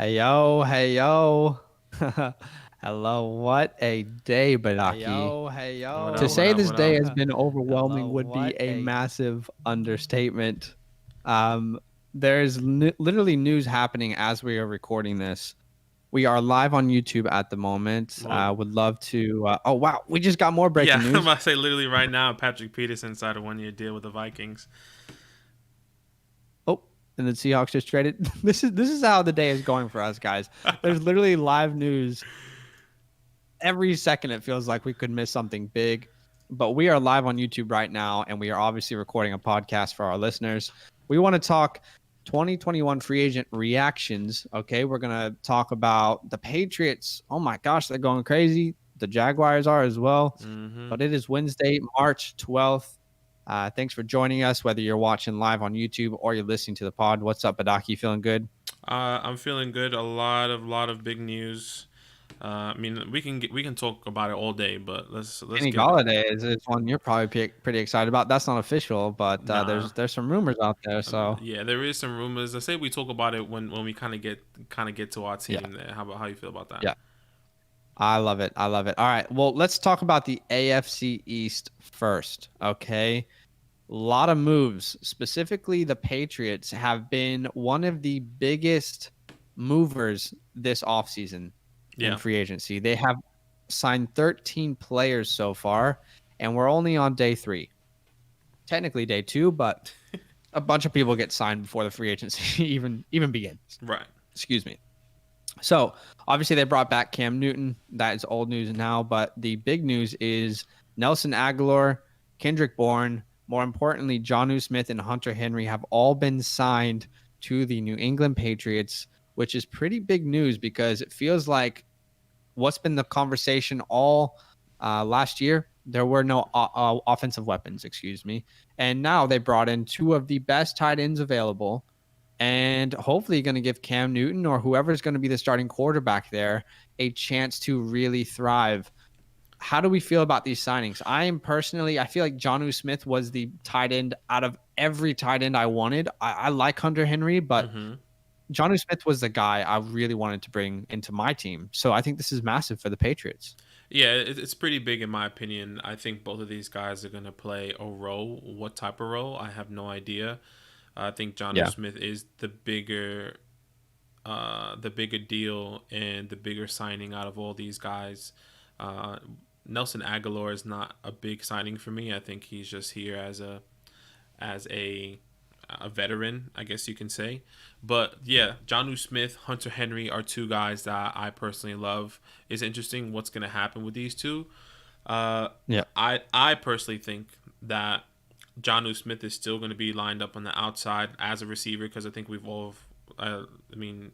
Hey yo, hey yo. Hello, what a day, Badaki. Hey What To up? yo. What say up? this What day up? has been Hello, overwhelming would be what a a massive understatement. Um, there's literally news happening as we are recording this. We are live on YouTube at the moment. Well, Would love to. Oh wow, we just got more breaking yeah, I'm news. about to say literally right now, Patrick Peterson signed a 1 year deal with the Vikings. Oh, and the Seahawks just traded. This is how the day is going for us, guys. There's literally live news every second. It feels like we could miss something big, but we are live on YouTube right now, and we are obviously recording a podcast for our listeners. We want to talk 2021 free agent reactions. Okay, we're gonna talk about the Patriots. Oh my gosh, they're going crazy. The Jaguars are as well. Mm-hmm. But it is Wednesday, March 12th. Thanks for joining us, whether you're watching live on YouTube or you're listening to the pod. What's up, Badaki? Feeling good? I'm feeling good. A lot of big news. I mean, we can talk about it all day, but let's Kenny get it. Galladay is one you're probably pretty excited about. That's not official, but Nah. there's some rumors out there. So Yeah, there is some rumors. I say we talk about it when we kind of get to our yeah, team. There. How you feel about that? yeah, I love it. I love it. All right, well, let's talk about the AFC East first. Okay, a lot of moves. Specifically, the Patriots have been one of the biggest movers this offseason in Yeah. free agency. They have signed 13 players so far, and we're only on day 3. Technically day 2, but a bunch of people get signed before the free agency even begins. Right. Excuse me. So obviously they brought back Cam Newton. That is old news now, but the big news is Nelson Aguilar, Kendrick Bourne, more importantly, Jonnu Smith and Hunter Henry have all been signed to the New England Patriots, which is pretty big news because it feels like what's been the conversation all last year. There were no offensive weapons, excuse me. And now they brought in 2 of the best tight ends available and hopefully going to give Cam Newton or whoever's going to be the starting quarterback there a chance to really thrive. How do we feel about these signings? I feel like Jonnu Smith was the tight end out of every tight end I wanted. I like Hunter Henry, but Mm-hmm. Jonnu Smith was the guy I really wanted to bring into my team. So I think this is massive for the Patriots. Yeah, it's pretty big in my opinion. I think both of these guys are going to play a role. What type of role? I have no idea. I think Jonnu Yeah. Smith is the bigger deal and the bigger signing out of all these guys. Uh, Nelson Aguilar is not a big signing for me. I think he's just here as a veteran, I guess you can say. But yeah, Jonnu Smith, Hunter Henry are 2 guys that I personally love. It's interesting what's going to happen with these 2. Uh, Yeah. I personally think that Jonnu Smith is still going to be lined up on the outside as a receiver because I think we've all. I mean,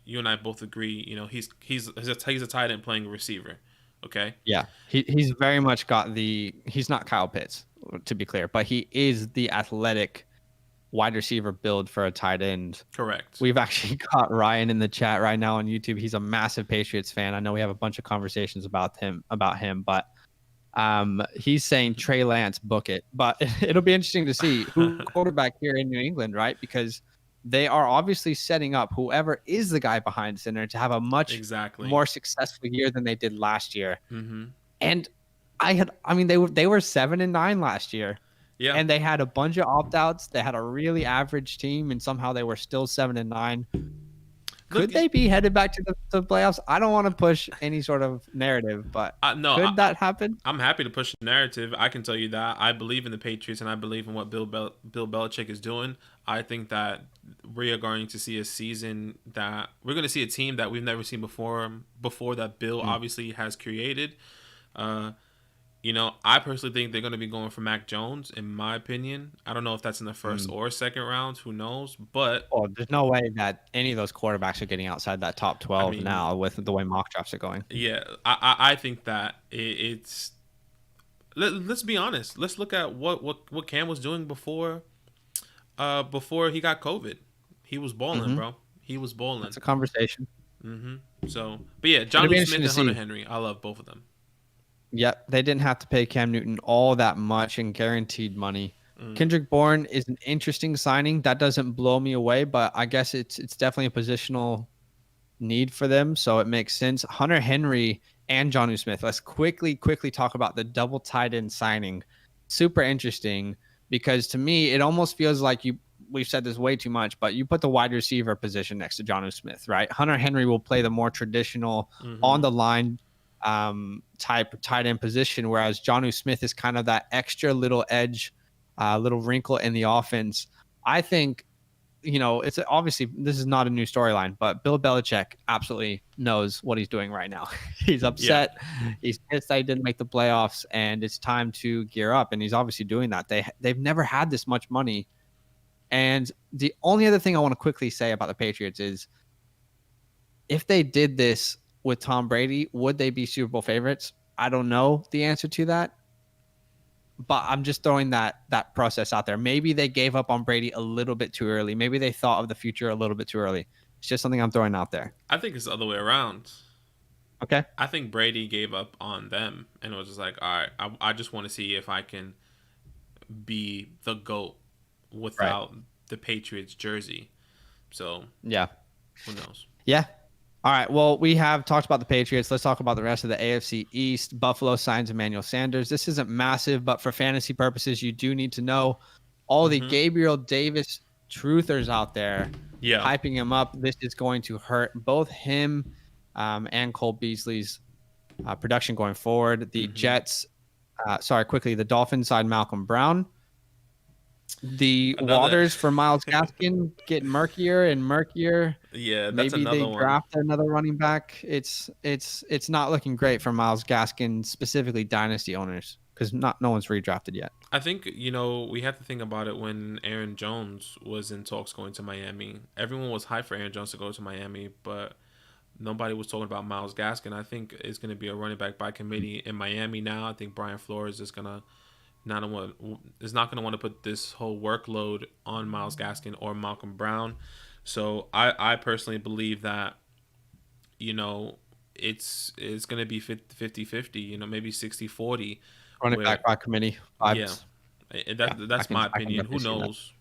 you and I both agree. You know, he's a tight end playing a receiver. Okay. Yeah. He's very much got he's not Kyle Pitts, to be clear, but he is the athletic wide receiver build for a tight end. Correct. We've actually got Ryan in the chat right now on YouTube. He's a massive Patriots fan. I know we have a bunch of conversations about him, but he's saying Trey Lance book it. But it'll be interesting to see who quarterback here in New England, right? Because they are obviously setting up whoever is the guy behind center to have a much Exactly. more successful year than they did last year. Mm-hmm. And they were 7-9 last year. Yeah. And they had a bunch of opt-outs. They had a really average team, and somehow they were still 7-9. Look, Could they be headed back to the playoffs? I don't want to push any sort of narrative, but no, could that happen? I'm happy to push the narrative. I can tell you that I believe in the Patriots and I believe in what Bill Belichick is doing. I think that we are going to see we're going to see a team that we've never seen before that Bill obviously has created. I personally think they're going to be going for Mac Jones, in my opinion. I don't know if that's in the first or second rounds. Who knows? But, Oh, there's no way that any of those quarterbacks are getting outside that top I 12 mean, now with the way mock drafts are going. yeah, I think that it's. Let's be honest. Let's look at what Cam was doing before he got COVID. He was balling, Mm-hmm. bro. He was balling. That's a conversation. So, but yeah, It'll be Jonnu Smith interesting to and Hunter see. Henry. I love both of them. Yep, they didn't have to pay Cam Newton all that much in guaranteed money. Mm. Kendrick Bourne is an interesting signing. That doesn't blow me away, but I guess it's definitely a positional need for them, so it makes sense. Hunter Henry and Jonnu Smith. Let's quickly talk about the double tight end signing. Super interesting because to me, it almost feels like we've said this way too much, but you put the wide receiver position next to Jonnu Smith, right? Hunter Henry will play the more traditional on the line type tight end position, whereas Jonnu Smith is kind of that extra little edge, little wrinkle in the offense. I think, it's obviously this is not a new storyline, but Bill Belichick absolutely knows what he's doing right now. He's Yeah. upset. He's pissed that he didn't make the playoffs, and it's time to gear up. And he's obviously doing that. They've never had this much money. And the only other thing I want to quickly say about the Patriots is if they did this with Tom Brady, would they be Super Bowl favorites? I don't know the answer to that. But I'm just throwing that process out there. Maybe they gave up on Brady a little bit too early. Maybe they thought of the future a little bit too early. It's just something I'm throwing out there. I think it's the other way around. Okay. I think Brady gave up on them and was just like, all right, I just want to see if I can be the GOAT without the Patriots jersey. So, yeah. Who knows? Yeah. All right. Well, we have talked about the Patriots. Let's talk about the rest of the AFC East. Buffalo signs Emmanuel Sanders. This isn't massive, but for fantasy purposes, you do need to know all the Gabriel Davis truthers out there hyping him up. This is going to hurt both him and Cole Beasley's production going forward. The Jets, the Dolphins signed Malcolm Brown. The waters for Myles Gaskin get murkier and murkier. Yeah, that's maybe another they one. draft another running back. It's not looking great for Myles Gaskin, specifically dynasty owners, because no one's redrafted yet. I think we have to think about it. When Aaron Jones was in talks going to Miami, everyone was hyped for Aaron Jones to go to Miami, but nobody was talking about Myles Gaskin. I think it's going to be a running back by committee in Miami now. I think Brian Flores is going to not going to want to put this whole workload on Myles Gaskin or Malcolm Brown. So I personally believe that it's going to be 50-50, maybe 60-40 running back by committee vibes. That's my opinion. Who knows?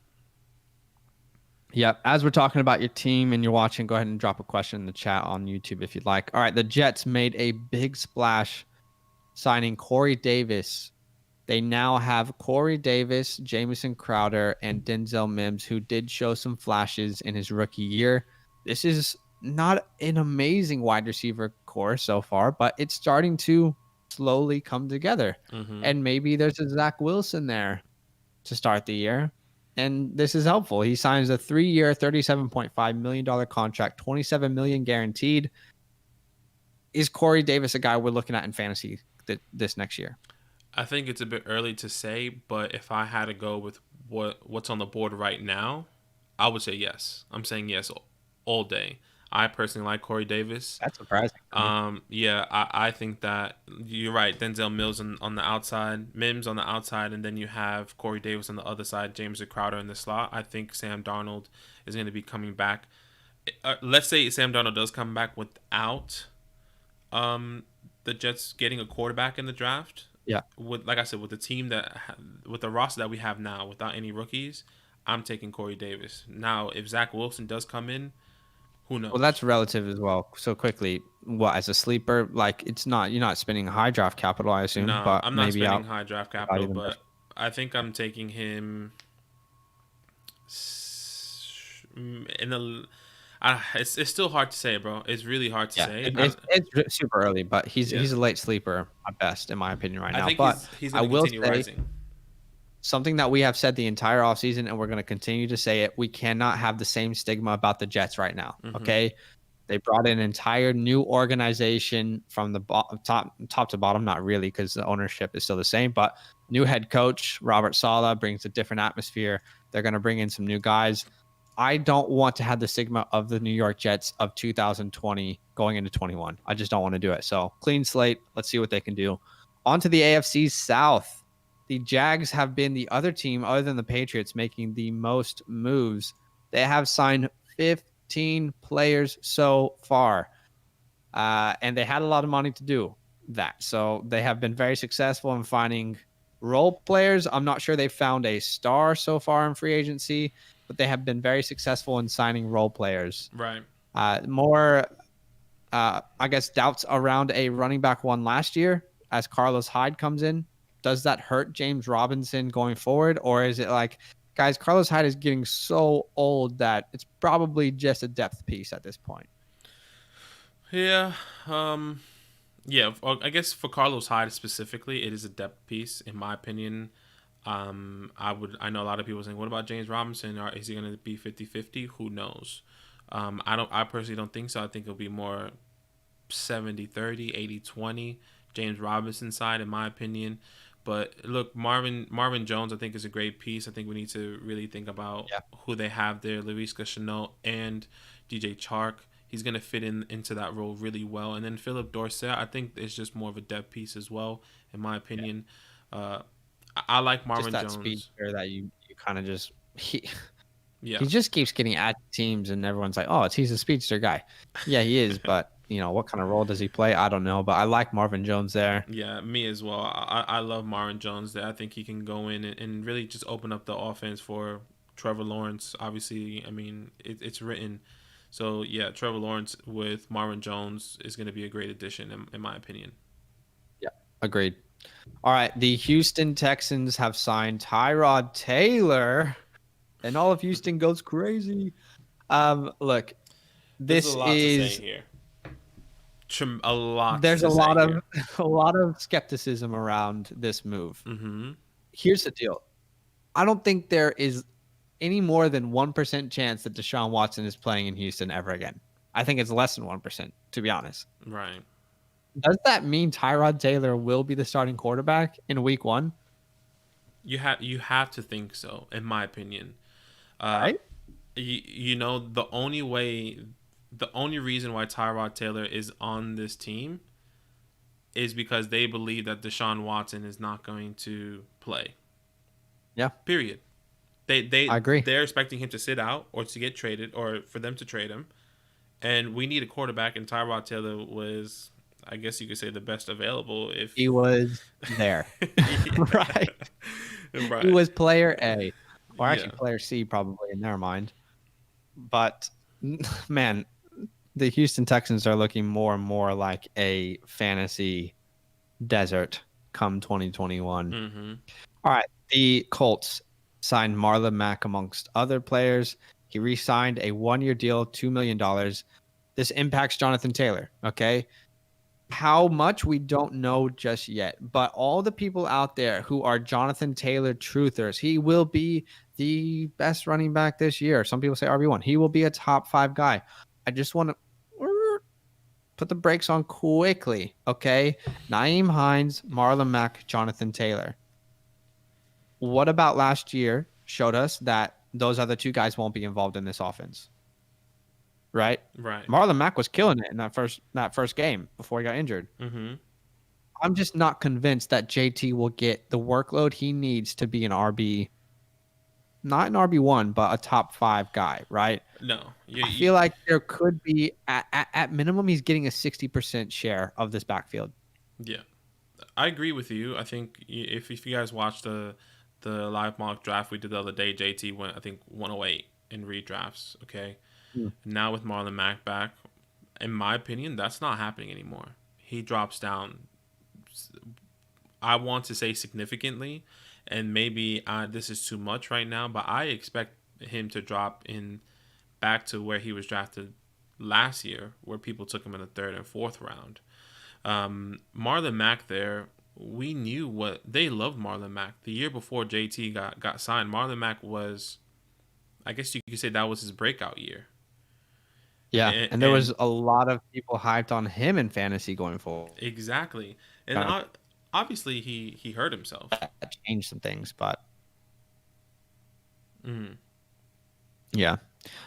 Yeah, as we're talking about your team and you're watching, go ahead and drop a question in the chat on YouTube if you'd like. All right, the Jets made a big splash signing Corey Davis. They now have Corey Davis, Jamison Crowder, and Denzel Mims, who did show some flashes in his rookie year. This is not an amazing wide receiver core so far, but it's starting to slowly come together. And maybe there's a Zach Wilson there to start the year. And this is helpful. He signs a 3-year, $37.5 million contract, $27 million guaranteed. Is Corey Davis a guy we're looking at in fantasy this next year? I think it's a bit early to say, but if I had to go with what's on the board right now, I would say yes. I'm saying yes all day. I personally like Corey Davis. That's surprising. Yeah, I think that you're right. Denzel Mills on the outside, Mims on the outside, and then you have Corey Davis on the other side, James Crowder in the slot. I think Sam Darnold is going to be coming back. Let's say Sam Darnold does come back without the Jets getting a quarterback in the draft. Yeah. Like I said, with the team with the roster that we have now, without any rookies, I'm taking Corey Davis. Now, if Zach Wilson does come in, who knows? Well, that's relative as well. So quickly, as a sleeper, like you're not spending high draft capital, I assume. No, but I'm not maybe spending high draft capital, but I think I'm taking him in the. It's still hard to say, bro. It's really hard to say. It's super early, but he's a late sleeper at best, in my opinion, right now. But he's I will say rising. Something that we have said the entire offseason, and we're going to continue to say it. We cannot have the same stigma about the Jets right now. Okay, they brought in an entire new organization from the top to bottom. Not really, because the ownership is still the same. But new head coach Robert Saleh brings a different atmosphere. They're going to bring in some new guys. I don't want to have the stigma of the New York Jets of 2020 going into 21. I just don't want to do it. So clean slate. Let's see what they can do. On to the AFC South. The Jags have been the other team other than the Patriots making the most moves. They have signed 15 players so far. And they had a lot of money to do that. So they have been very successful in finding role players. I'm not sure they found a star so far in free agency, but they have been very successful in signing role players. Right. More I guess, doubts around a running back one last year as Carlos Hyde comes in. Does that hurt James Robinson going forward? Or is it like, guys, Carlos Hyde is getting so old that it's probably just a depth piece at this point? Yeah. Yeah. I guess for Carlos Hyde specifically, it is a depth piece, in my opinion. I know a lot of people saying, what about James Robinson? Or is he going to be 50-50? Who knows? I personally don't think so. I think it'll be more 70-30, 80-20 James Robinson side, in my opinion. But look, Marvin Jones, I think, is a great piece. I think we need to really think about Yeah. who they have there, Luis Chenault and DJ Chark. He's going to fit into that role really well. And then Philip Dorsett, I think, is just more of a depth piece as well, in my opinion. Uh, I like Just Marvin that Jones. speedster that you kind of just Yeah. he just keeps getting added to teams, and everyone's like, "Oh, he's a speedster guy." Yeah, he is, but what kind of role does he play? I don't know, but I like Marvin Jones there. Yeah, me as well. I love Marvin Jones there. I think he can go in and really just open up the offense for Trevor Lawrence. Obviously, I mean, it's written. So, yeah, Trevor Lawrence with Marvin Jones is going to be a great addition, in my opinion. Yeah, agreed. All right, the Houston Texans have signed Tyrod Taylor, and all of Houston goes crazy. Look, There's a this lot to say is here. A lot there's a to say lot of here. a lot of skepticism around this move. Mm-hmm. Here's the deal. I don't think there is any more than 1% chance that Deshaun Watson is playing in Houston ever again. I think it's less than 1%, to be honest. Right. Does that mean Tyrod Taylor will be the starting quarterback in week 1? You have to think so, in my opinion. Uh, Right? the only reason why Tyrod Taylor is on this team is because they believe that Deshaun Watson is not going to play. Yeah, Period. I agree. They're expecting him to sit out or to get traded or for them to trade him. And we need a quarterback, and Tyrod Taylor was, I guess you could say, the best available. If He was there. Right. He right, was player A, or actually yeah, player C, probably in their mind. But man, the Houston Texans are looking more and more like a fantasy desert come 2021. mm-hmm. All right. The Colts signed Marlon Mack amongst other players. He re signed a 1-year deal, $2 million. This impacts Jonathan Taylor. Okay. How much we don't know just yet, but all the people out there who are Jonathan Taylor truthers, he will be the best running back this year. Some people say RB1. He will be a top 5 guy. I just want to put the brakes on quickly. Okay. Naeem Hines, Marlon Mack, Jonathan Taylor. What about last year showed us that those other 2 guys won't be involved in this offense? Right? Right, Marlon Mack was killing it in that first game before he got injured. mm-hmm. I'm just not convinced that JT will get the workload he needs to be an RB, not an RB1, but a top 5 guy, right? No, I feel like there could be, at minimum, he's getting a 60% share of this backfield. yeah, I agree with you. I think if you guys watched the live mock draft we did the other day, JT went, I think, 108 in redrafts. Okay, now with Marlon Mack back, in my opinion, that's not happening anymore. He drops down. I want to say significantly, and maybe this is too much right now, but I expect him to drop in back to where he was drafted last year, where people took him in the 3rd and 4th round. Marlon Mack there, we knew what they loved Marlon Mack. The year before JT got signed, Marlon Mack was, I guess you could say, that was his breakout year. Yeah, And, and there and was a lot of people hyped on him in fantasy going forward. exactly. And obviously he hurt himself. That changed some things, but Mm-hmm. yeah.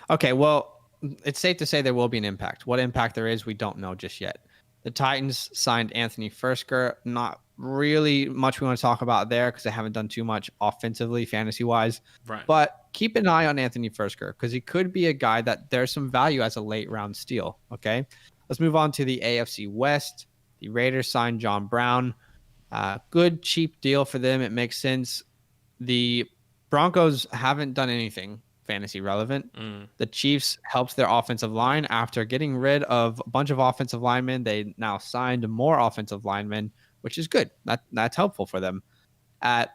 Okay, well, it's safe to say there will be an impact. What impact there is, we don't know just yet. The Titans signed Anthony Firsker. Not really much we want to talk about there because they haven't done too much offensively, fantasy-wise. Right. But keep an eye on Anthony Firsker because he could be a guy that there's some value as a late-round steal, okay? Let's move on to the AFC West. The Raiders signed John Brown. Good, cheap deal for them. It makes sense. The Broncos haven't done anything fantasy relevant. Mm. The Chiefs helped their offensive line after getting rid of a bunch of offensive linemen. They now signed more offensive linemen, which is good. That's helpful for them.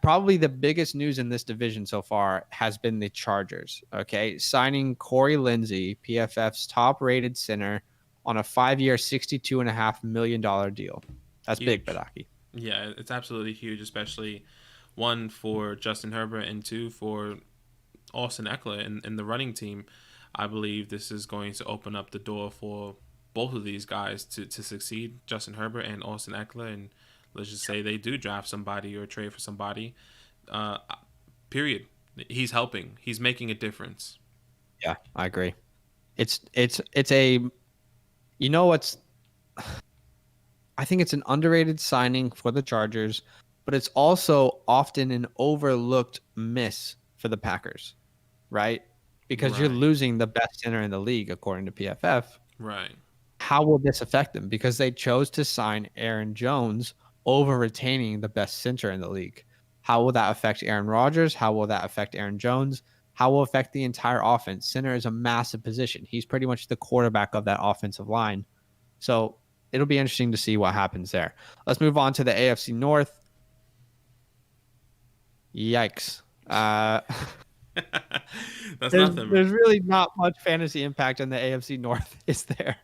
Probably the biggest news in this division so far has been the Chargers. Okay, signing Corey Lindsey, PFF's top-rated center, on a 5-year, $62.5 million deal. That's big, Huge. Badaki. Yeah, it's absolutely huge, especially one for Justin Herbert and two for Austin Eckler in the running team. I believe this is going to open up the door for both of these guys to succeed, Justin Herbert and Austin Eckler. And let's just say they do draft somebody or trade for somebody. Uh, period. He's helping. He's making a difference. Yeah, I agree. It's a you know what's I think it's an underrated signing for the Chargers, but it's also often an overlooked miss for the Packers, right? Because you're Right. losing the best center in the league according to PFF. Right. How will this affect them? Because they chose to sign Aaron Jones over retaining the best center in the league. How will that affect Aaron Rodgers? How will that affect Aaron Jones? How will it affect the entire offense? Center is a massive position. He's pretty much the quarterback of that offensive line. So it'll be interesting to see what happens there. Let's move on to the AFC North. Yikes. That's nothing. There's really not much fantasy impact in the AFC North, is there?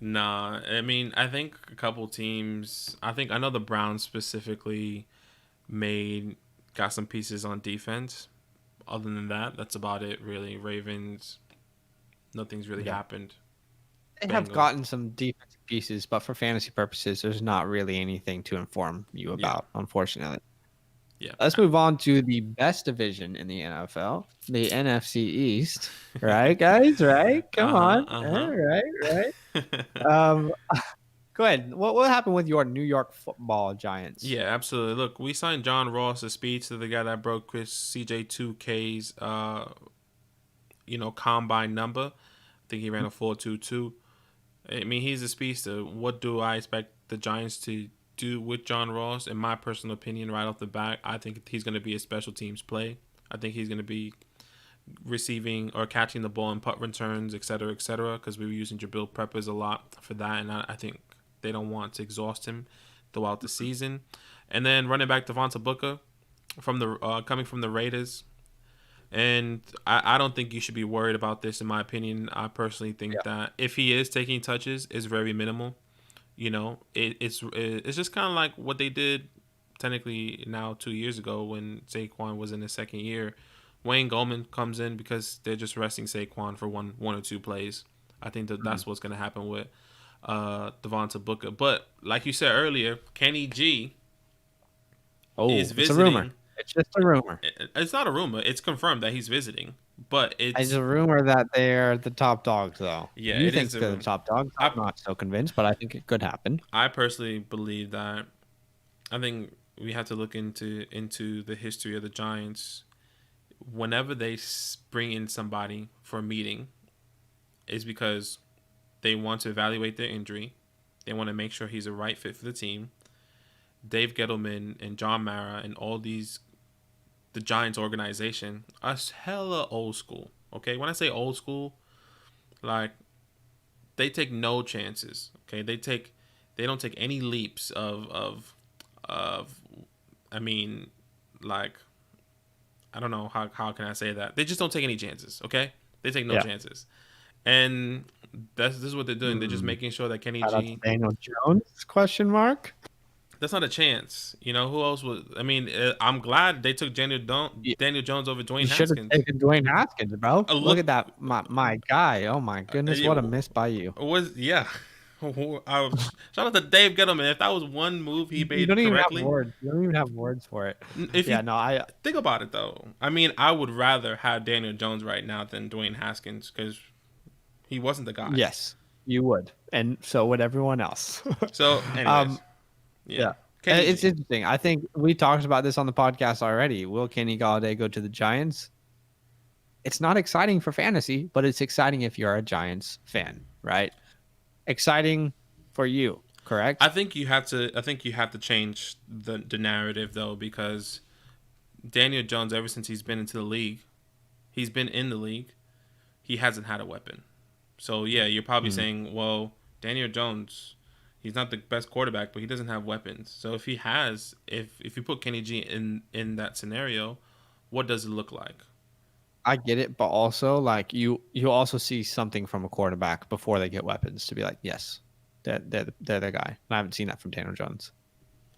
Nah, I mean, I think a couple teams. I know the Browns specifically got some pieces on defense. Other than that, that's about it. Really, Ravens. Nothing's really Yeah. happened. They have Bengals. gotten some defensive pieces, but for fantasy purposes, there's not really anything to inform you Yeah, about, unfortunately. yeah. Let's move on to the best division in the NFL, the NFC East. Right, guys? Right? Come Uh huh. on. Uh All huh. right, right. Um, Go ahead. What happened with your New York Football Giants? Yeah, absolutely. Look, we signed John Ross, a speedster, the guy that broke Chris CJ2K's combine number. I think he ran a 4.22. I mean, he's a speedster. What do I expect the Giants to do with John Ross? In my personal opinion, right off the bat, I think he's going to be a special teams play. I think he's going to be receiving or catching the ball in punt returns, et cetera, because we were using Jabril Peppers a lot for that, and I think they don't want to exhaust him throughout the season. And then running back Devonta Booker from the coming from the Raiders. And I don't think you should be worried about this. In my opinion, I personally think that if he is taking touches, it's very minimal. It's just kind of like what they did technically now 2 years ago when Saquon was in his second year. Wayne Goldman comes in because they're just resting Saquon for one or two plays. I think that's what's going to happen with Devonta Booker. But like you said earlier, Kenny G Oh, is it's a rumor. visiting. It's just a rumor. It's not a rumor. It's confirmed that he's visiting. But It's it's a rumor that they're the top dogs, though. yeah, You it think is a they're the rumor. top dogs? I I'm not so convinced, but I think it could happen. I personally believe that. I think we have to look into the history of the Giants. Whenever they bring in somebody for a meeting, is because they want to evaluate their injury. They want to make sure he's a right fit for the team. Dave Gettleman and John Mara and all the Giants organization are hella old school. Okay, when I say old school, like they take no chances. Okay, they don't take any leaps of I mean, like I don't know how can I say that. They just don't take any chances. Okay, they take no Yeah. chances, and this is what they're doing. They're just making sure that Kenny Shout out to G. Daniel Jones? Question mark. That's not a chance. Who else was? I mean, I'm glad they took You, Daniel Jones over you Dwayne should have Haskins. taken Dwayne Haskins, bro. Look Look, at that, my guy. Oh my goodness, what a miss by you. was yeah. Shout out to Dave Gettleman. If that was one move he You made don't even have correctly, words. You don't even have words for it. if Yeah, you no, I think about it though, I mean, I would rather have Daniel Jones right now than Dwayne Haskins because he wasn't the guy. yes, you would, and so would everyone else. So, anyways, yeah, Yeah. Kenny It's G. interesting. I think we talked about this on the podcast already. Will Kenny Galladay go to the Giants? It's not exciting for fantasy, but it's exciting if you're a Giants fan, right? Exciting for you, correct? I think you have to. I think you have to change the narrative though because Daniel Jones, ever since he's been into the league, He's been in the league. He hasn't had a weapon. So yeah, you're probably Mm. saying, well, Daniel Jones, he's not the best quarterback, but he doesn't have weapons. So if he has, if you put Kenny G in that scenario, what does it look like? I get it, but also like you also see something from a quarterback before they get weapons to be like, yes, they're the guy. And I haven't seen that from Daniel Jones.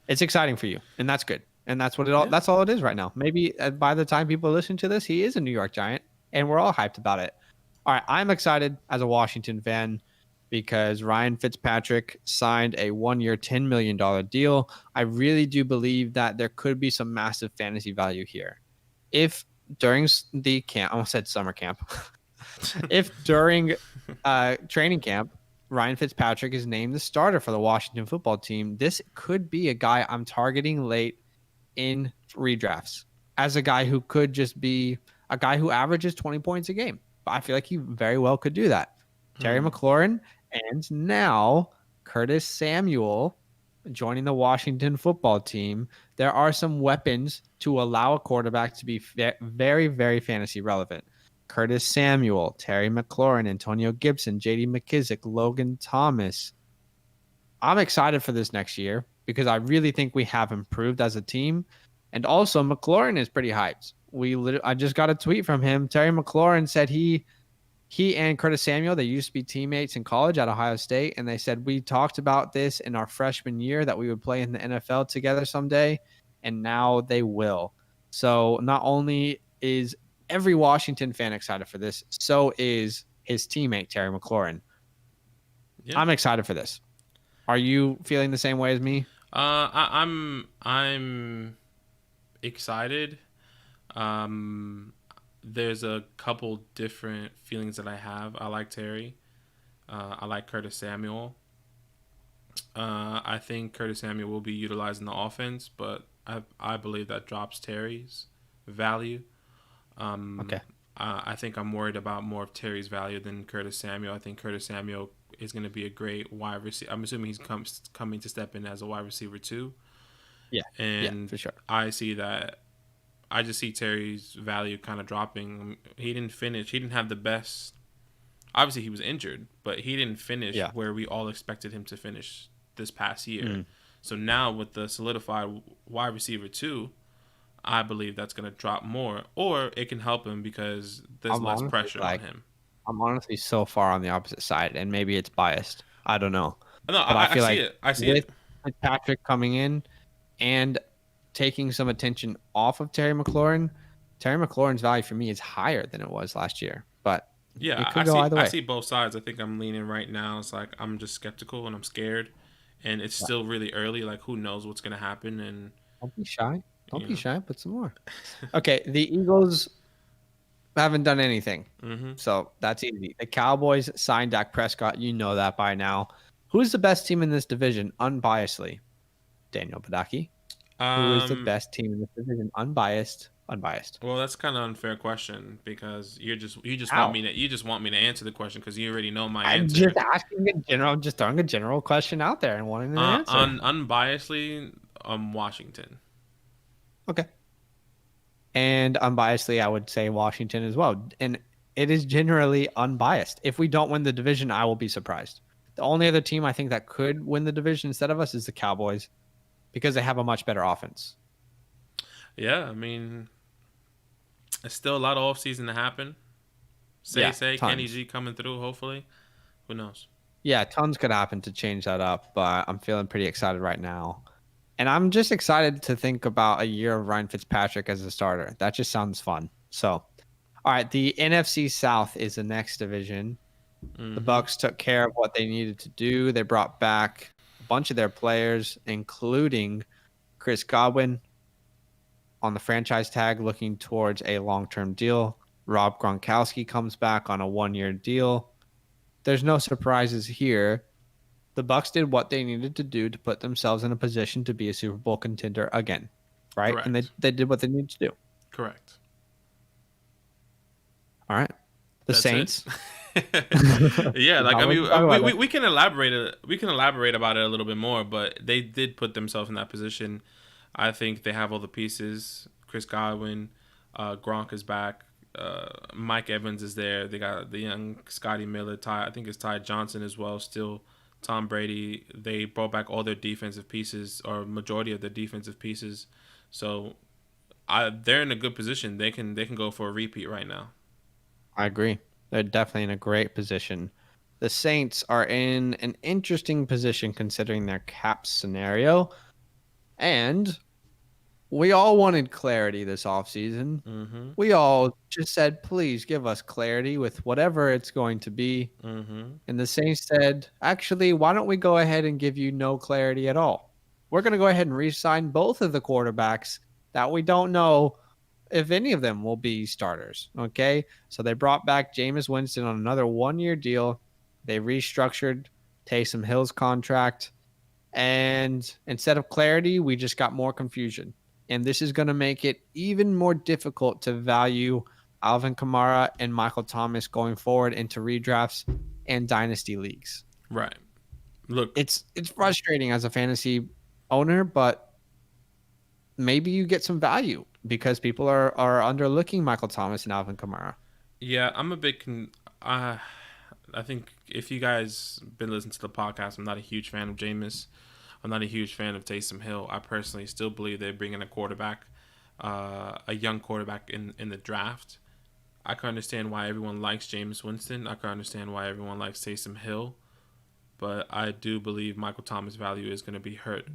It's exciting for you, and that's good. And Yeah. that's all it is right now. Maybe by the time people listen to this, he is a New York Giant, and we're all hyped about it. All right, I'm excited as a Washington fan because Ryan Fitzpatrick signed a 1-year, $10 million deal. I really do believe that there could be some massive fantasy value here. If during the camp, I almost said summer camp, if during training camp, Ryan Fitzpatrick is named the starter for the Washington football team, this could be a guy I'm targeting late in redrafts as a guy who could just be a guy who averages 20 points a game. But I feel like he very well could do that. Terry Hmm. McLaurin and now Curtis Samuel joining the Washington football team. There are some weapons to allow a quarterback to be very, very fantasy relevant. Curtis Samuel, Terry McLaurin, Antonio Gibson, JD McKissick, Logan Thomas. I'm excited for this next year because I really think we have improved as a team. And also, McLaurin is pretty hyped. I just got a tweet from him. Terry McLaurin said he and Curtis Samuel, they used to be teammates in college at Ohio State, and they said we talked about this in our freshman year that we would play in the NFL together someday, and now they will. So not only is every Washington fan excited for this, so is his teammate Terry McLaurin. Yeah. I'm excited for this. Are you feeling the same way as me? I'm excited. Um, there's a couple different feelings that I have. I like Terry. I like Curtis Samuel. I think Curtis Samuel will be utilized in the offense, but I believe that drops Terry's value. Um, Okay. I think I'm worried about more of Terry's value than Curtis Samuel. I think Curtis Samuel is going to be a great wide receiver. I'm assuming he's coming to step in as a wide receiver too. Yeah. Yeah, And for sure. I see that. I just see Terry's value kind of dropping. He didn't finish. He didn't have the best. Obviously, he was injured, but he didn't finish Yeah. where we all expected him to finish this past year. Mm. So now with the solidified wide receiver two, I believe that's going to drop more, or it can help him because there's I'm less honestly pressure on like him. I'm honestly so far on the opposite side, and maybe it's biased. I don't know. No, But I I feel see like it. I see with it. Fitzpatrick coming in and taking some attention off of Terry McLaurin's value for me is higher than it was last year. But it Yeah, could go either I way. see both sides. I think I'm leaning right now. It's like I'm just skeptical and I'm scared, and it's Yeah. still really early. Like who knows what's gonna happen? And Don't be shy. Don't you be know, shy. Put some more. Okay. The Eagles haven't done anything. hmm So that's easy. The Cowboys signed Dak Prescott. You know that by now. Who's the best team in this division, unbiasedly? Daniel Badaki. Who is the um, best team in this division? Unbiased. Unbiased. well, that's kind of unfair question because you just want How? me to answer the question because you already know my I'm answer. just asking a general, just throwing a general question out there and wanting an answer. Unbiasedly, Washington. Okay. And unbiasedly, I would say Washington as well. And it is generally unbiased. If we don't win the division, I will be surprised. The only other team I think that could win the division instead of us is the Cowboys because they have a much better offense. Yeah, I mean, it's still a lot of off season to happen. Yeah, Say Kenny tons. G coming through. Hopefully, who knows? Yeah, tons could happen to change that up, but I'm feeling pretty excited right now. And I'm just excited to think about a year of Ryan Fitzpatrick as a starter. That just sounds fun. So, all right, the NFC South is the next division. The Hmm. Bucks took care of what they needed to do. They brought back a bunch of their players, including Chris Godwin on the franchise tag, looking towards a long-term deal. Rob Gronkowski comes back on a 1-year deal. There's no surprises here. The Bucks did what they needed to do to put themselves in a position to be a Super Bowl contender again, right? And Correct. they did what they needed to do. Correct. All right. The That's it. Saints. Yeah, There's like not I much mean, to talk about that. we can elaborate we can elaborate about it a little bit more, but they did put themselves in that position. I think they have all the pieces. Chris Godwin, Gronk is back. Mike Evans is there. They got the young Scotty Miller, I think it's Ty Johnson as well. Still, Tom Brady. They brought back all their defensive pieces, or majority of their defensive pieces. So they're in a good position. They can go for a repeat right now. I agree. They're definitely in a great position. The Saints are in an interesting position considering their cap scenario. And we all wanted clarity this offseason. Mm-hmm. We all just said, please give us clarity with whatever it's going to be. Mm-hmm. And the Saints said, actually, why don't we go ahead and give you no clarity at all? We're going to go ahead and re-sign both of the quarterbacks that we don't know if any of them will be starters. Okay. So they brought back Jameis Winston on another 1-year deal. They restructured Taysom Hill's contract. And instead of clarity, we just got more confusion. And this is going to make it even more difficult to value Alvin Kamara and Michael Thomas going forward into redrafts and dynasty leagues. Right. Look. It's frustrating as a fantasy owner, but maybe you get some value because people are underlooking Michael Thomas and Alvin Kamara. Yeah, I'm a bit. I think if you guys been listening to the podcast, I'm not a huge fan of Jameis. I'm not a huge fan of Taysom Hill. I personally still believe they're bringing a quarterback, a young quarterback in the draft. I can understand why everyone likes Jameis Winston. I can understand why everyone likes Taysom Hill. But I do believe Michael Thomas' value is going to be hurt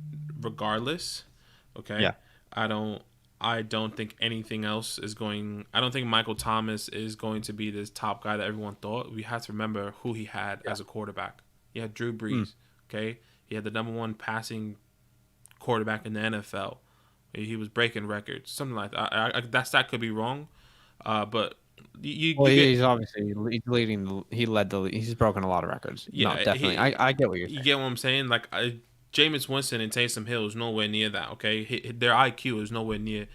regardless. Okay. Yeah. I don't think anything else is going. I don't think Michael Thomas is going to be this top guy that everyone thought. We have to remember who he had as a quarterback. He had Drew Brees. Okay. He had the #1 passing quarterback in the NFL. He was breaking records, something like that. That could be wrong, but he's obviously leading. He's broken a lot of records. Yeah, no, definitely. I get what you're saying. You get what I'm saying? Like Jameis Winston and Taysom Hill is nowhere near that. Okay, their IQ is nowhere near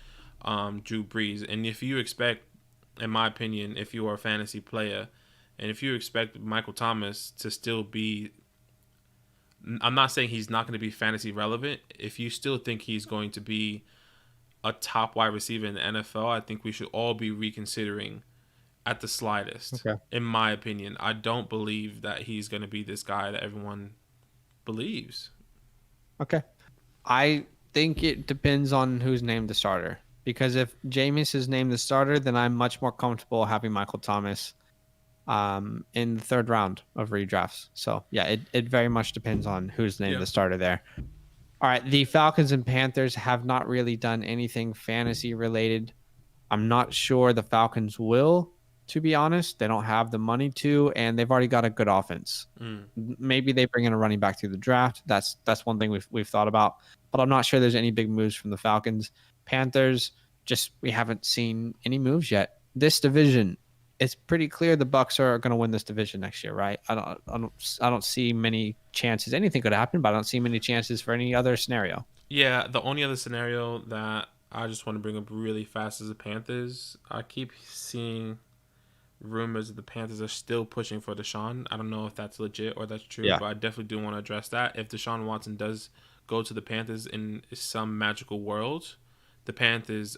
Drew Brees. And if you expect, in my opinion, if you are a fantasy player, and if you expect Michael Thomas to still be, I'm not saying he's not going to be fantasy relevant. If you still think he's going to be a top wide receiver in the NFL, I think we should all be reconsidering at the slightest. Okay. In my opinion, I don't believe that he's going to be this guy that everyone believes. Okay. I think it depends on who's named the starter. Because if Jameis is named the starter, then I'm much more comfortable having Michael Thomas in the 3rd round of redrafts. So, yeah, it very much depends on who's named the starter there. All right. The Falcons and Panthers have not really done anything fantasy related. I'm not sure the Falcons will, to be honest. They don't have the money to, and they've already got a good offense. Maybe they bring in a running back through the draft. That's one thing we've thought about, but I'm not sure there's any big moves from the Falcons. Panthers, we haven't seen any moves yet. This division, it's pretty clear the Bucs are going to win this division next year, right? I don't see many chances. Anything could happen, but I don't see many chances for any other scenario. Yeah, the only other scenario that I just want to bring up really fast is the Panthers. I keep seeing rumors that the Panthers are still pushing for Deshaun. I don't know if that's legit or that's true, but I definitely do want to address that. If Deshaun Watson does go to the Panthers in some magical world, the Panthers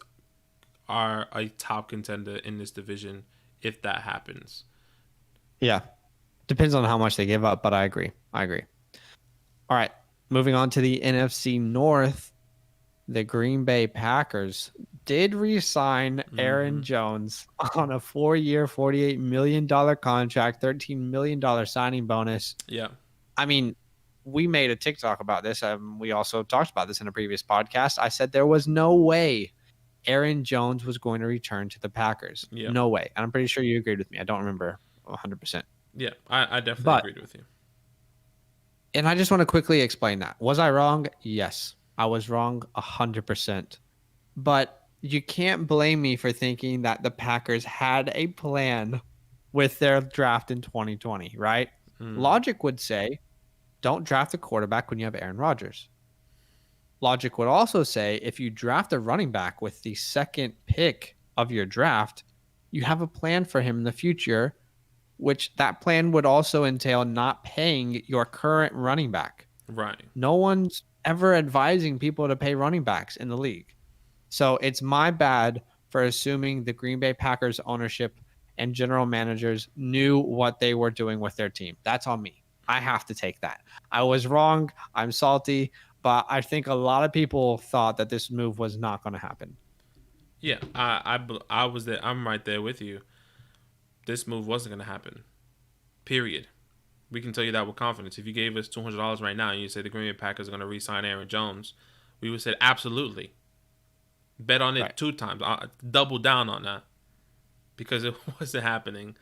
are a top contender in this division if that happens. Yeah. Depends on how much they give up, but I agree. All right. Moving on to the NFC North. The Green Bay Packers did re-sign Aaron Jones on a 4-year, $48 million contract, $13 million signing bonus. Yeah. I mean, we made a TikTok about this. We also talked about this in a previous podcast. I said there was no way Aaron Jones was going to return to the Packers. Yeah. No way. And I'm pretty sure you agreed with me. I don't remember 100%. Yeah, I definitely agreed with you. And I just want to quickly explain that. Was I wrong? Yes. I was wrong 100%. But you can't blame me for thinking that the Packers had a plan with their draft in 2020, right? Logic would say, don't draft a quarterback when you have Aaron Rodgers. Logic would also say, if you draft a running back with the 2nd pick of your draft, you have a plan for him in the future, which that plan would also entail not paying your current running back. Right. No one's ever advising people to pay running backs in the league. So it's my bad for assuming the Green Bay Packers ownership and general managers knew what they were doing with their team. That's on me. I have to take that. I was wrong. I'm salty, but I think a lot of people thought that this move was not going to happen. Yeah, I was there. I'm right there with you. This move wasn't going to happen. Period. We can tell you that with confidence. If you gave us $200 right now and you say the Green Bay Packers are going to re-sign Aaron Jones, we would say absolutely. Bet on it Right. 2 times. Double down on that because it wasn't happening.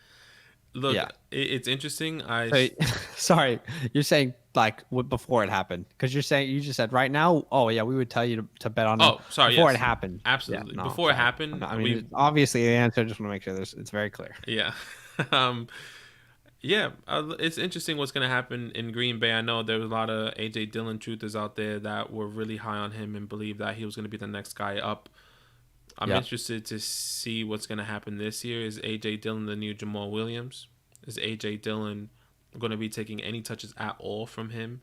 Look, Yeah. it's interesting. So, sorry, you're saying like before it happened because you just said right now. Oh yeah, we would tell you to bet on him Oh, sorry. before it Yes, happened. Yeah, absolutely. no, Before it sorry. happened, I mean, we obviously the answer. I just want to make sure it's very clear. yeah. um, Yeah, it's interesting what's going to happen in Green Bay. I know there was a lot of AJ Dillon truthers out there that were really high on him and believed that he was going to be the next guy up. I'm Yeah. interested to see what's going to happen this year. Is AJ Dillon the new Jamal Williams? Is AJ Dillon going to be taking any touches at all from him?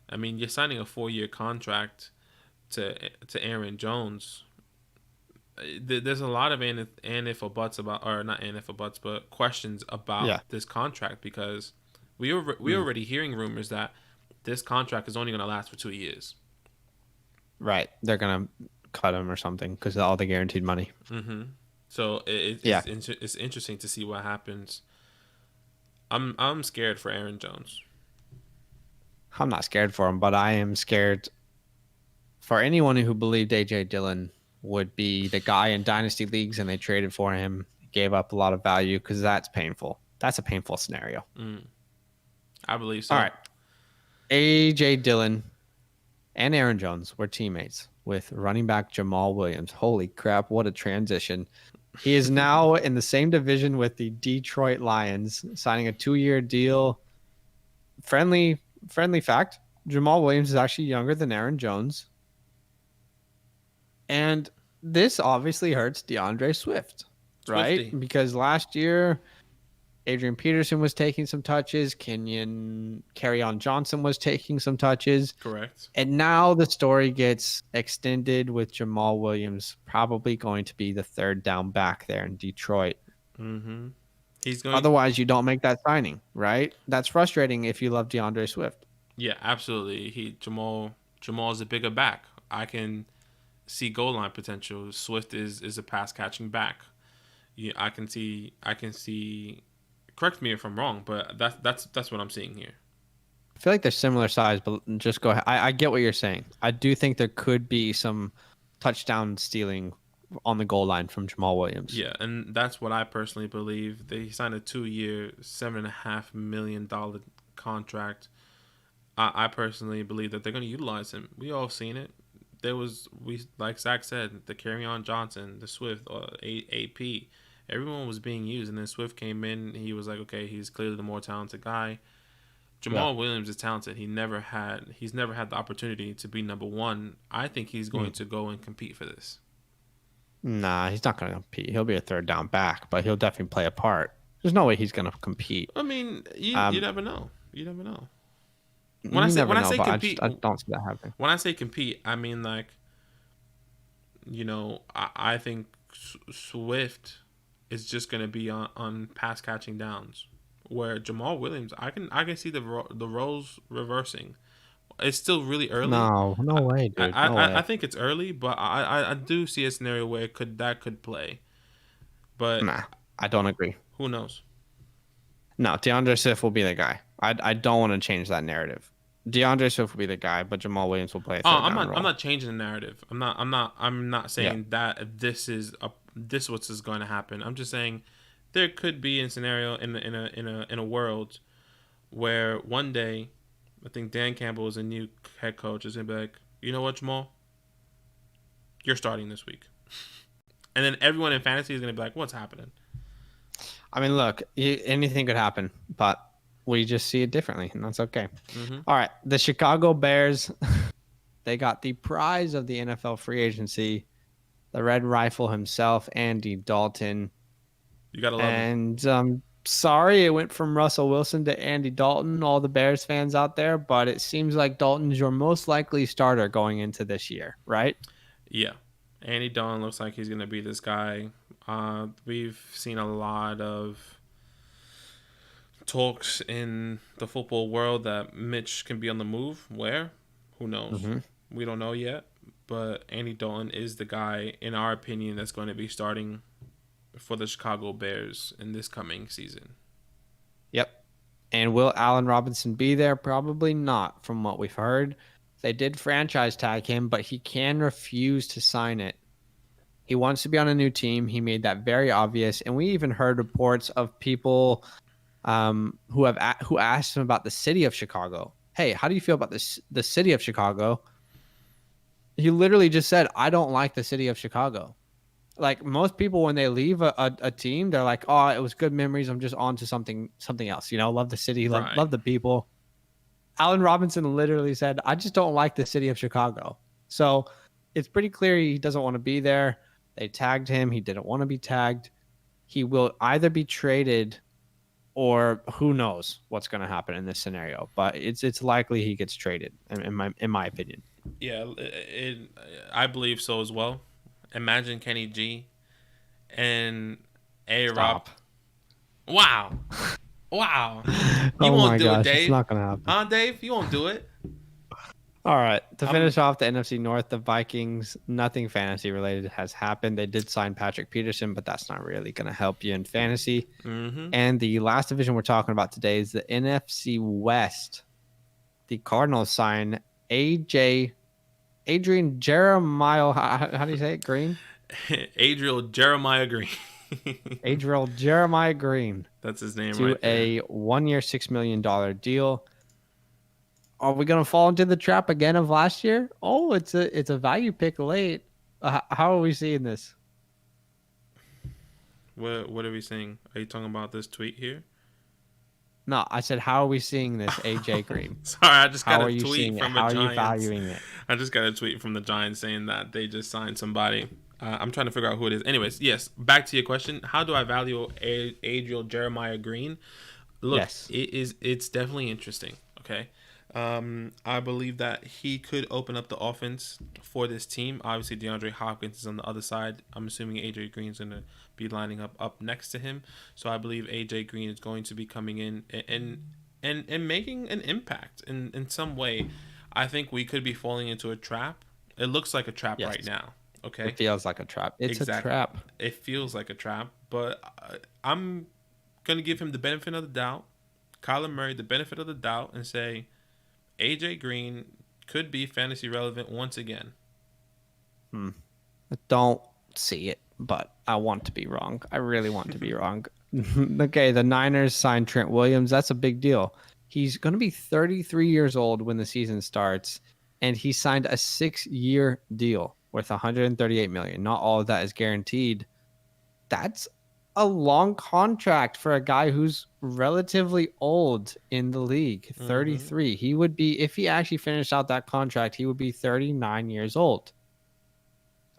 I mean, you're signing a 4-year contract to Aaron Jones. There's a lot of and if or buts about, or not and if or buts, but questions about Yeah. this contract because we Mm. already hearing rumors that this contract is only going to last for 2 years. Right. They're gonna cut him or something because of all the guaranteed money. Mm-hmm. So Yeah. it's interesting to see what happens. I'm scared for Aaron Jones. I'm not scared for him, but I am scared for anyone who believed AJ Dillon would be the guy in dynasty leagues and they traded for him, gave up a lot of value because that's painful. That's a painful scenario. I believe All so. right. AJ Dillon and Aaron Jones were teammates with running back Jamal Williams. Holy crap, what a transition. He is now in the same division with the Detroit Lions, signing a 2-year deal. Friendly fact, Jamal Williams is actually younger than Aaron Jones. And this obviously hurts DeAndre Swift, right? Swifty, Because last year Adrian Peterson was taking some touches, Kerryon Johnson was taking some touches. correct. And now the story gets extended with Jamal Williams probably going to be the third down back there in Detroit. Mm-hmm. He's going. Otherwise, you don't make that signing, right? That's frustrating if you love DeAndre Swift. Yeah, absolutely. Jamal's a bigger back. I can see goal line potential. Swift is a pass catching back. Yeah, I can see. Correct me if I'm wrong, but that's what I'm seeing here. I feel like they're similar size, but just go ahead. I get what you're saying. I do think there could be some touchdown stealing on the goal line from Jamal Williams. Yeah, and that's what I personally believe. They signed a 2-year, $7.5 million contract. I personally believe that they're going to utilize him. We all seen it. We like Zach said, the Kerryon Johnson, the Swift, AP. Everyone was being used, and then Swift came in. He was like, okay, he's clearly the more talented guy. Yeah. Jamal Williams is talented. He's never had the opportunity to be number one. I think he's going to go and compete for this. Nah, he's not going to compete. He'll be a third down back, but he'll definitely play a part. There's no way he's going to compete. I mean, you Um, never know. You never know. you never know, but Compete, I don't see that happening. when I say compete, I mean like, I think Swift is just going to be on pass catching downs, where Jamal Williams, I can see the roles reversing. It's still really early. No, no way, dude. No I way. think it's early, but I do see a scenario where that could play. But Nah, I don't agree. who knows? No, DeAndre Swift will be the guy. I don't want to change that narrative. DeAndre Swift will be the guy, but Jamal Williams will play a third I'm down not. role. I'm not changing the narrative. I'm not saying that this what's going to happen. I'm just saying there could be a scenario in a world where one day, I think Dan Campbell is a new head coach. Is gonna be like, you know what, Jamal, you're starting this week, and then everyone in fantasy is gonna be like, what's happening? I mean, look, anything could happen, but we just see it differently, and that's okay. Mm-hmm. All right, the Chicago Bears, they got the prize of the NFL free agency, the Red Rifle himself, Andy Dalton. You gotta love him. And sorry, it went from Russell Wilson to Andy Dalton, all the Bears fans out there, but it seems like Dalton's your most likely starter going into this year, right? Yeah, Andy Dalton looks like he's going to be this guy. We've seen a lot of talks in the football world that Mitch can be on the move. Where? Who knows? Mm-hmm. We don't know yet. But Andy Dalton is the guy, in our opinion, that's going to be starting for the Chicago Bears in this coming season. Yep. And will Allen Robinson be there? Probably not, from what we've heard. They did franchise tag him, but he can refuse to sign it. He wants to be on a new team. He made that very obvious. And we even heard reports of people who asked him about the city of Chicago. Hey, how do you feel about the city of Chicago? He literally just said, I don't like the city of Chicago. Like most people, when they leave a team, they're like, oh, it was good memories. I'm just on to something else. Love the city, Right. love the people. Allen Robinson literally said, I just don't like the city of Chicago. So it's pretty clear he doesn't want to be there. They tagged him. He didn't want to be tagged. He will either be traded or who knows what's going to happen in this scenario. But it's likely he gets traded, in my opinion. Yeah, I believe so as well. Imagine Kenny G and A Rob. Stop. Wow. Wow. You Oh won't my do it, gosh, it's Dave. not going to happen. Huh, Dave? You won't do it. All right. To I'm finish off the NFC North, the Vikings, nothing fantasy related has happened. They did sign Patrick Peterson, but that's not really going to help you in fantasy. mm-hmm. And the last division we're talking about today is the NFC West. The Cardinals sign Adrian Jeremiah. How do you say it? Green? Adriel Jeremiah Green. Adriel Jeremiah Green That's his name to right there. a 1-year, $6 million deal. Are we going to fall into the trap again of last year? Oh, it's a value pick late. How are we seeing this? What are we saying? Are you talking about this tweet here? No, I said, how are we seeing this, AJ Green? Sorry, I just got How a are you tweet seeing it? from a How are you Giants. valuing it? I just got a tweet from the Giants saying that they just signed somebody. I'm trying to figure out who it is. Anyways, yes, back to your question. How do I value Adriel Jeremiah Green? Look, Yes. it's definitely interesting. Okay. I believe that he could open up the offense for this team. Obviously, DeAndre Hopkins is on the other side. I'm assuming AJ Green's going to be lining up next to him. So I believe AJ Green is going to be coming in and making an impact in some way. I think we could be falling into a trap. It looks like a trap Yes. right now. Okay. It feels like a trap. It's a trap. It feels like a trap, but I'm going to give him the benefit of the doubt, Kyler Murray the benefit of the doubt, and say AJ Green could be fantasy relevant once again. I don't see it, but I want to be wrong. I really want to be wrong. Okay, the Niners signed Trent Williams. That's a big deal. He's going to be 33 years old when the season starts, and he signed a 6-year deal worth $138 million. Not all of that is guaranteed. That's a long contract for a guy who's relatively old in the league, 33. He would be, if he actually finished out that contract, he would be 39 years old.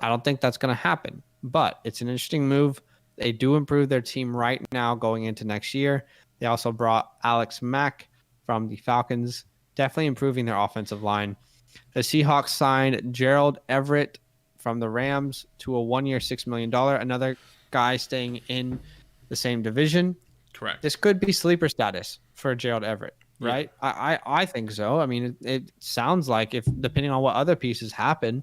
I don't think that's going to happen, but it's an interesting move. They do improve their team right now going into next year. They also brought Alex Mack from the Falcons, definitely improving their offensive line. The Seahawks signed Gerald Everett from the Rams to a 1-year, $6 million. Another guy staying in the same division. Correct. This could be sleeper status for Gerald Everett, right? Yeah. I think so. I mean, it sounds like, if depending on what other pieces happen,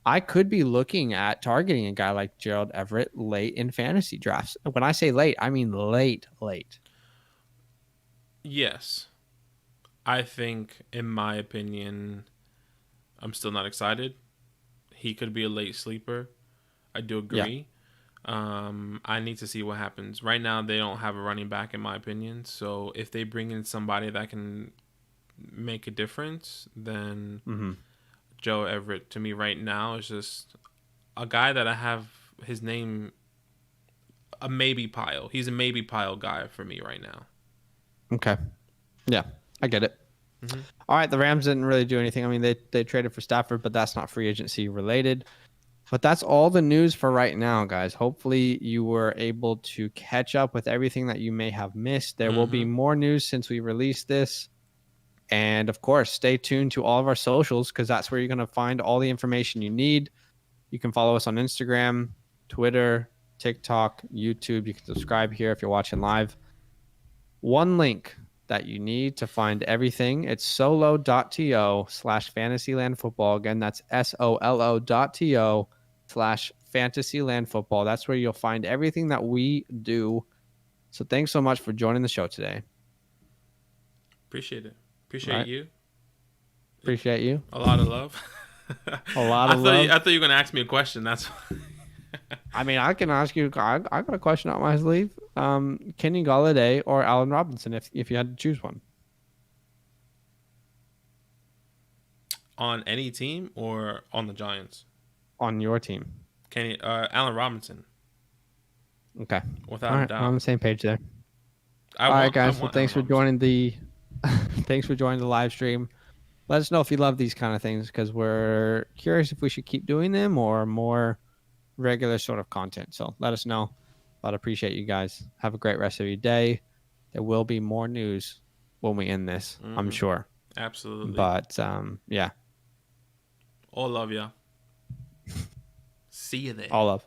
I could be looking at targeting a guy like Gerald Everett late in fantasy drafts. When I say late, I mean late. Yes. I think, in my opinion, I'm still not excited. He could be a late sleeper. I do agree. I need to see what happens. Right now, they don't have a running back, in my opinion. So if they bring in somebody that can make a difference, then Joe Everett, to me right now, is just a guy that I have his name a maybe pile. He's a maybe pile guy for me right now. Okay. Yeah, I get it. All right, the Rams didn't really do anything. I mean, they traded for Stafford, but that's not free agency related. But that's all the news for right now, guys. Hopefully you were able to catch up with everything that you may have missed. There will be more news since we released this. And of course, stay tuned to all of our socials, because that's where you're going to find all the information you need. You can follow us on Instagram, Twitter, TikTok, YouTube. You can subscribe here if you're watching live. One link that you need to find everything. It's solo.to/fantasylandfootball. Again, that's solo.to/fantasylandfootball. That's where you'll find everything that we do. So thanks so much for joining the show today. Appreciate it. Appreciate you. Appreciate you. A lot of love. A lot of love. I thought you were gonna ask me a question. That's. I mean, I can ask you. I got a question up my sleeve. Kenny Golladay or Allen Robinson, if you had to choose one. On any team or on the Giants? On your team. Allen Robinson. Okay. Without a doubt. We're on the same page there. All right, guys. Well, thanks for joining the live stream. Let us know if you love these kind of things, because we're curious if we should keep doing them or more regular sort of content. So let us know. But appreciate you guys. Have a great rest of your day. There will be more news when we end this, I'm sure. Absolutely. But yeah. All love ya. See you there. All love.